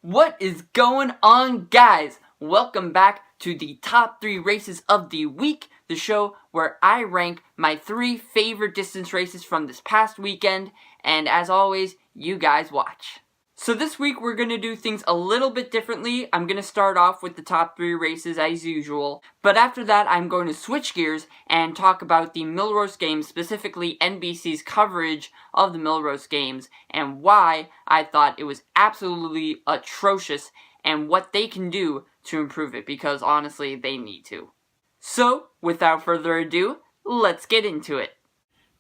What is going on, guys? Welcome back to the top 3 races of the week, the show where I rank my 3 favorite distance races from this past weekend, and as always, you guys watch. So this week we're going to do things a little bit differently. I'm going to start off with the top 3 races as usual, but after that I'm going to switch gears and talk about the Millrose Games, specifically NBC's coverage of the Millrose Games, and why I thought it was absolutely atrocious and what they can do to improve it, because honestly they need to. So, without further ado, let's get into it.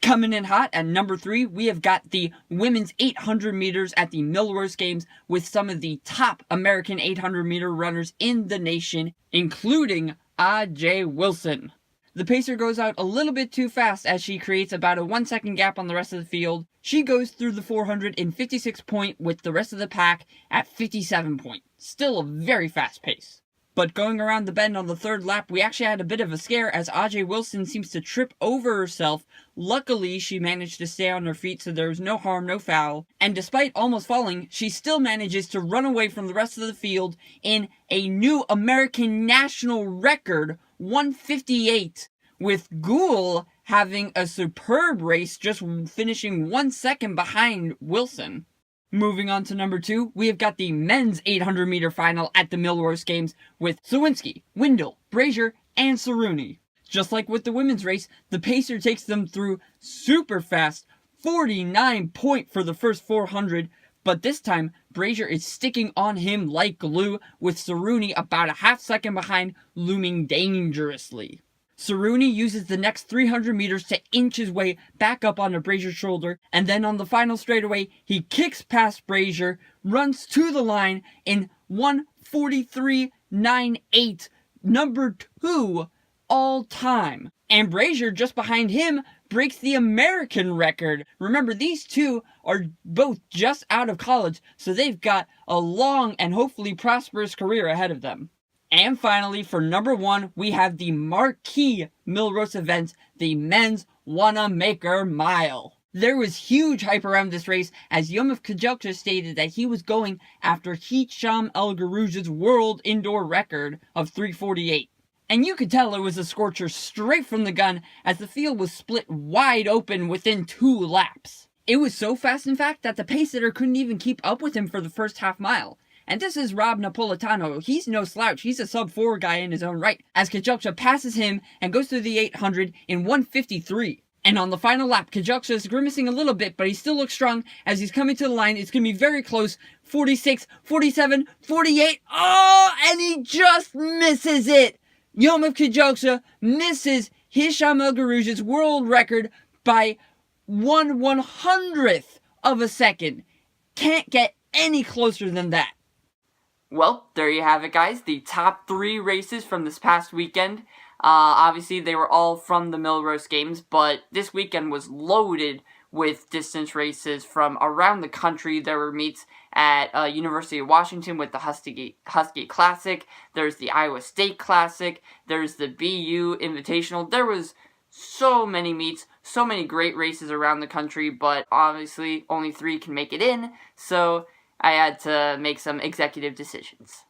Coming in hot at number 3, we have got the women's 800 meters at the Millrose Games with some of the top American 800 meter runners in the nation, including AJ Wilson. The pacer goes out a little bit too fast as she creates about a 1 second gap on the rest of the field. She goes through the 400 in 56 point with the rest of the pack at 57 point. Still a very fast pace. But going around the bend on the 3rd lap, we actually had a bit of a scare as AJ Wilson seems to trip over herself. Luckily, she managed to stay on her feet, so there was no harm, no foul. And despite almost falling, she still manages to run away from the rest of the field in a new American national record, 1:58, with Gould having a superb race, just finishing 1 second behind Wilson. Moving on to number 2, we have got the men's 800 meter final at the Millrose Games with Sawinski, Windle, Brazier, and Cerrone. Just like with the women's race, the pacer takes them through super fast, 49 point for the first 400, but this time Brazier is sticking on him like glue, with Cerrone about a half second behind, looming dangerously. Cerrone uses the next 300 meters to inch his way back up onto Brazier's shoulder, and then on the final straightaway, he kicks past Brazier, runs to the line in 1:43.98, number 2 all time. And Brazier, just behind him, breaks the American record. Remember, these two are both just out of college, so they've got a long and hopefully prosperous career ahead of them. And finally, for number 1, we have the marquee Millrose event, the men's Wanamaker Mile. There was huge hype around this race as Yomif Kajelcha stated that he was going after Hicham El Garouge's world indoor record of 3:48. And you could tell it was a scorcher straight from the gun as the field was split wide open within 2 laps. It was so fast, in fact, that the pace setter couldn't even keep up with him for the first half mile. And this is Rob Napolitano. He's no slouch. He's a sub-4 guy in his own right, as Kajelcha passes him and goes through the 800 in 1:53. And on the final lap, Kajelcha is grimacing a little bit, but he still looks strong as he's coming to the line. It's going to be very close. 46, 47, 48. Oh, and he just misses it. Yomif Kajelcha misses Hicham El Garouge's world record by 1/100th of a second. Can't get any closer than that. Well, there you have it, guys. The top 3 races from this past weekend. Obviously, they were all from the Millrose Games, but this weekend was loaded with distance races from around the country. There were meets at University of Washington with the Husky Classic. There's the Iowa State Classic. There's the BU Invitational. There was so many meets, so many great races around the country, but obviously only 3 can make it in, so I had to make some executive decisions.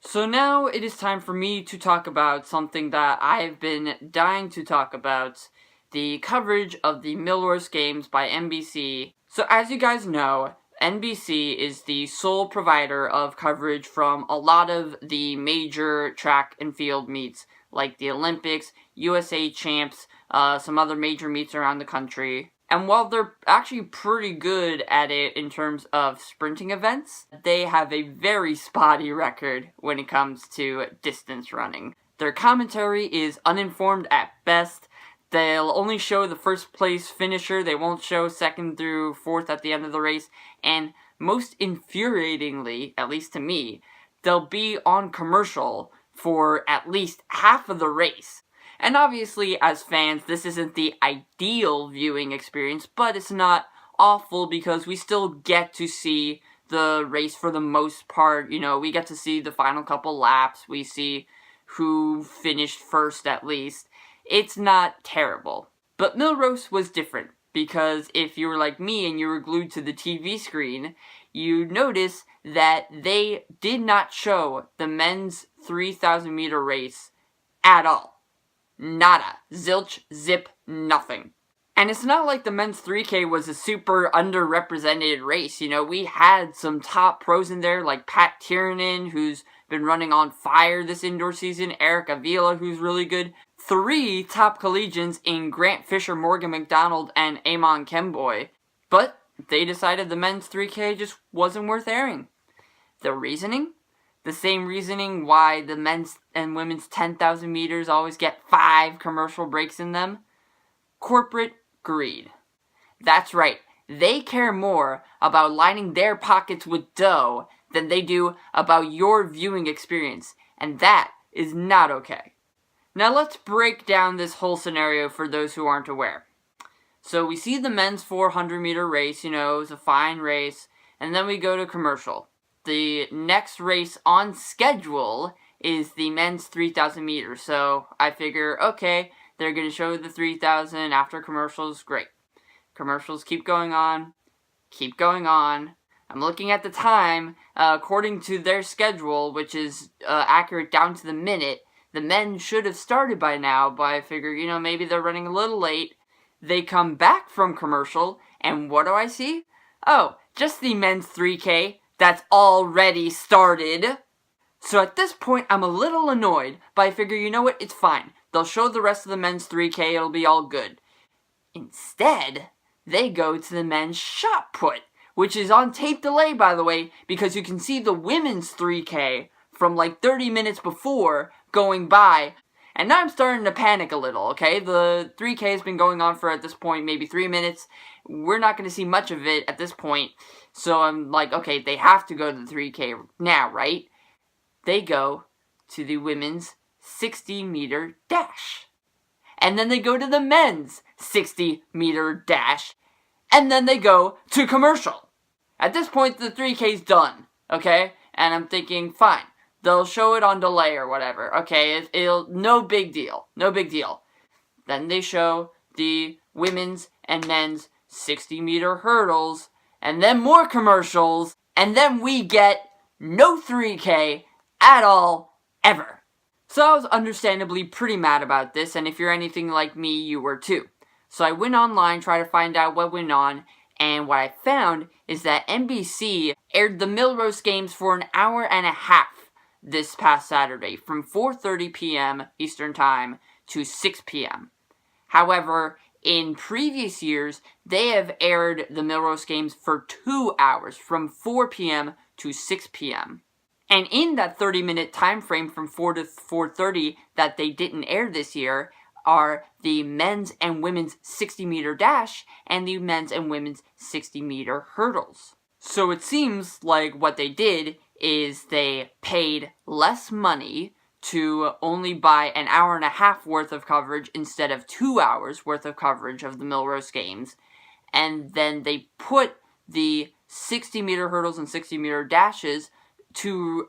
So now it is time for me to talk about something that I've been dying to talk about, the coverage of the Millrose Games by NBC. So as you guys know, NBC is the sole provider of coverage from a lot of the major track and field meets, like the Olympics, USA Champs, some other major meets around the country. And while they're actually pretty good at it in terms of sprinting events, they have a very spotty record when it comes to distance running. Their commentary is uninformed at best. They'll only show the first place finisher. They won't show 2nd through 4th at the end of the race. And most infuriatingly, at least to me, they'll be on commercial for at least half of the race. And obviously, as fans, this isn't the ideal viewing experience, but it's not awful because we still get to see the race for the most part. You know, we get to see the final couple laps. We see who finished first at least. It's not terrible. But Millrose was different because if you were like me and you were glued to the TV screen, you notice that they did not show the men's 3,000 meter race at all. Nada. Zilch, zip, nothing. And it's not like the men's 3K was a super underrepresented race. You know, we had some top pros in there like Pat Tiernan, who's been running on fire this indoor season, Eric Avila, who's really good. 3 top collegians in Grant Fisher, Morgan McDonald, and Amon Kemboy. But they decided the men's 3K just wasn't worth airing. The reasoning? The same reasoning why the men's and women's 10,000 meters always get 5 commercial breaks in them. Corporate greed. That's right. They care more about lining their pockets with dough than they do about your viewing experience. And that is not okay. Now let's break down this whole scenario for those who aren't aware. So we see the men's 400 meter race, you know, it was a fine race. And then we go to commercial. The next race on schedule is the men's 3,000 meters. So I figure, okay, they're going to show the 3,000 after commercials. Great. Commercials keep going on. Keep going on. I'm looking at the time. According to their schedule, which is accurate down to the minute, the men should have started by now. But I figure, you know, maybe they're running a little late. They come back from commercial. And what do I see? Oh, just the men's 3K that's already started. So at this point, I'm a little annoyed. But I figure, you know what? It's fine. They'll show the rest of the men's 3K, it'll be all good. Instead, they go to the men's shot put, which is on tape delay, by the way, because you can see the women's 3K from like 30 minutes before going by. And now I'm starting to panic a little, okay? The 3K has been going on for, at this point, maybe 3 minutes. We're not going to see much of it at this point. So I'm like, okay, they have to go to the 3K now, right? They go to the women's 60-meter dash. And then they go to the men's 60-meter dash. And then they go to commercial. At this point, the 3K's done, okay? And I'm thinking, fine. They'll show it on delay or whatever. Okay, it'll no big deal. No big deal. Then they show the women's and men's 60-meter hurdles. And then more commercials. And then we get no 3K at all, ever. So I was understandably pretty mad about this, and if you're anything like me, you were too. So I went online, tried to find out what went on, and what I found is that NBC aired the Millrose Games for an hour and a half this past Saturday, from 4:30 p.m. Eastern Time to 6 p.m. However, in previous years, they have aired the Millrose Games for 2 hours, from 4 p.m. to 6 p.m. And in that 30-minute time frame from 4 to 4:30 that they didn't air this year are the men's and women's 60-meter dash and the men's and women's 60-meter hurdles. So it seems like what they did is they paid less money to only buy an hour and a half worth of coverage instead of 2 hours worth of coverage of the Millrose Games. And then they put the 60-meter hurdles and 60-meter dashes to,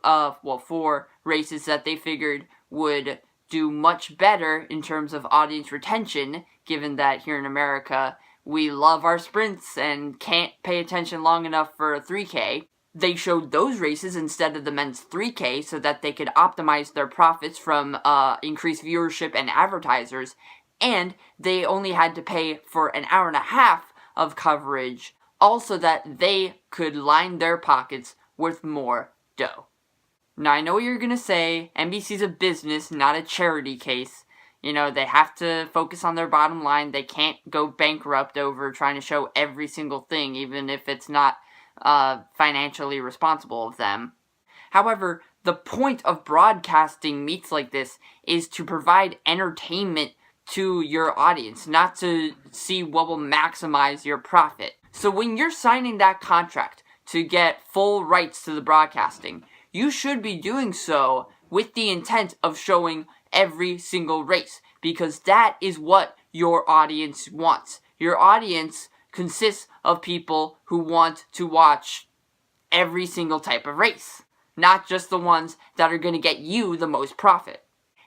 for races that they figured would do much better in terms of audience retention, given that here in America, we love our sprints and can't pay attention long enough for a 3K. They showed those races instead of the men's 3K so that they could optimize their profits from increased viewership and advertisers, and they only had to pay for an hour and a half of coverage, also that they could line their pockets with more dough. Now, I know what you're gonna say, NBC's a business, not a charity case. You know, they have to focus on their bottom line. They can't go bankrupt over trying to show every single thing, even if it's not financially responsible of them. However, the point of broadcasting meets like this is to provide entertainment to your audience, not to see what will maximize your profit. So when you're signing that contract to get full rights to the broadcasting, you should be doing so with the intent of showing every single race, because that is what your audience wants. Your audience consists of people who want to watch every single type of race, not just the ones that are going to get you the most profit.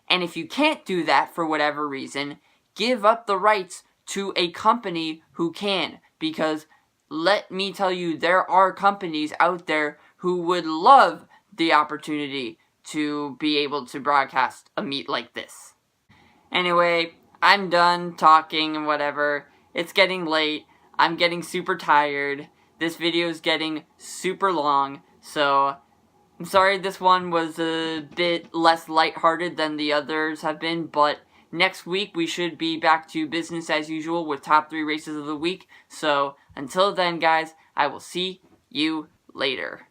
And if you can't do that for whatever reason, give up the rights to a company who can, because let me tell you, there are companies out there who would love the opportunity to be able to broadcast a meet like this. Anyway, I'm done talking and whatever. It's getting late. I'm getting super tired. This video is getting super long, so I'm sorry this one was a bit less lighthearted than the others have been, but next week we should be back to business as usual with top 3 races of the week. So until then, guys, I will see you later.